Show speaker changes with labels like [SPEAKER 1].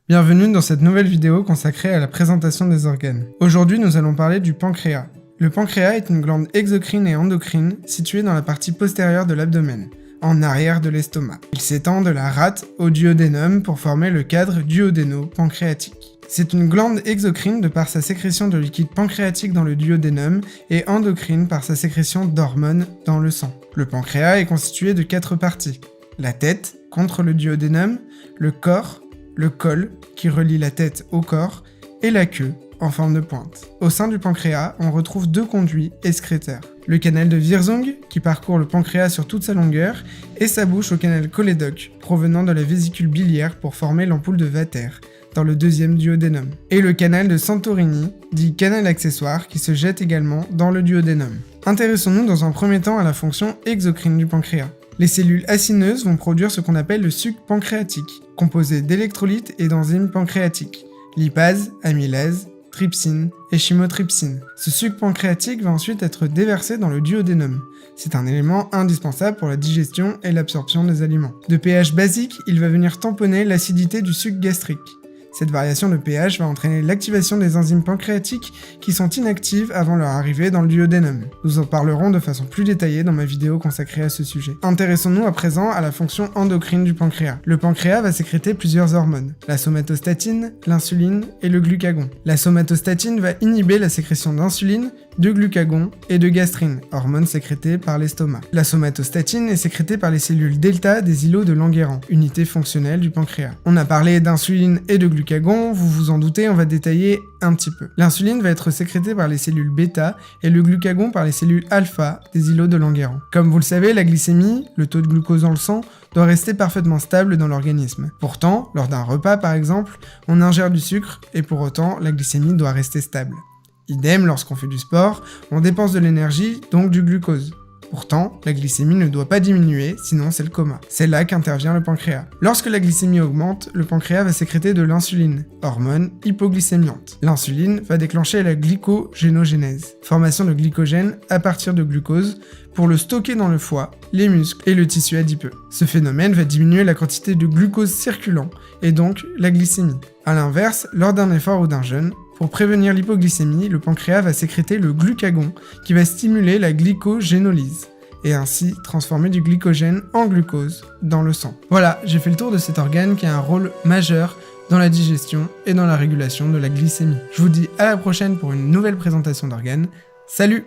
[SPEAKER 1] Bienvenue dans cette nouvelle vidéo consacrée à la présentation des organes. Aujourd'hui, nous allons parler du pancréas. Le pancréas est une glande exocrine et endocrine située dans la partie postérieure de l'abdomen, en arrière de l'estomac. Il s'étend de la rate au duodénum pour former le cadre duodéno-pancréatique. C'est une glande exocrine de par sa sécrétion de liquide pancréatique dans le duodénum et endocrine par sa sécrétion d'hormones dans le sang. Le pancréas est constitué de 4 parties. La tête, contre le duodénum, le corps, le col, qui relie la tête au corps, et la queue, en forme de pointe. Au sein du pancréas, on retrouve 2 conduits excréteurs. Le canal de Wirsung, qui parcourt le pancréas sur toute sa longueur, et sa bouche au canal cholédoque, provenant de la vésicule biliaire pour former l'ampoule de Vater, dans le 2e duodénum. Et le canal de Santorini, dit canal accessoire, qui se jette également dans le duodénum. Intéressons-nous dans un premier temps à la fonction exocrine du pancréas. Les cellules acineuses vont produire ce qu'on appelle le suc pancréatique, composé d'électrolytes et d'enzymes pancréatiques, lipase, amylase, trypsine et chymotrypsine. Ce suc pancréatique va ensuite être déversé dans le duodénum. C'est un élément indispensable pour la digestion et l'absorption des aliments. De pH basique, il va venir tamponner l'acidité du suc gastrique. Cette variation de pH va entraîner l'activation des enzymes pancréatiques qui sont inactives avant leur arrivée dans le duodénum. Nous en parlerons de façon plus détaillée dans ma vidéo consacrée à ce sujet. Intéressons-nous à présent à la fonction endocrine du pancréas. Le pancréas va sécréter plusieurs hormones, la somatostatine, l'insuline et le glucagon. La somatostatine va inhiber la sécrétion d'insuline, de glucagon et de gastrine, hormones sécrétées par l'estomac. La somatostatine est sécrétée par les cellules delta des îlots de Langerhans, unité fonctionnelle du pancréas. On a parlé d'insuline et de glucagon, vous vous en doutez, on va détailler un petit peu. L'insuline va être sécrétée par les cellules bêta et le glucagon par les cellules alpha des îlots de Langerhans. Comme vous le savez, la glycémie, le taux de glucose dans le sang, doit rester parfaitement stable dans l'organisme. Pourtant, lors d'un repas par exemple, on ingère du sucre et pour autant, la glycémie doit rester stable. Idem, lorsqu'on fait du sport, on dépense de l'énergie, donc du glucose. Pourtant, la glycémie ne doit pas diminuer, sinon c'est le coma. C'est là qu'intervient le pancréas. Lorsque la glycémie augmente, le pancréas va sécréter de l'insuline, hormone hypoglycémiante. L'insuline va déclencher la glycogénogénèse, formation de glycogène à partir de glucose, pour le stocker dans le foie, les muscles et le tissu adipeux. Ce phénomène va diminuer la quantité de glucose circulant, et donc la glycémie. A l'inverse, lors d'un effort ou d'un jeûne, pour prévenir l'hypoglycémie, le pancréas va sécréter le glucagon qui va stimuler la glycogénolyse et ainsi transformer du glycogène en glucose dans le sang. Voilà, j'ai fait le tour de cet organe qui a un rôle majeur dans la digestion et dans la régulation de la glycémie. Je vous dis à la prochaine pour une nouvelle présentation d'organes. Salut!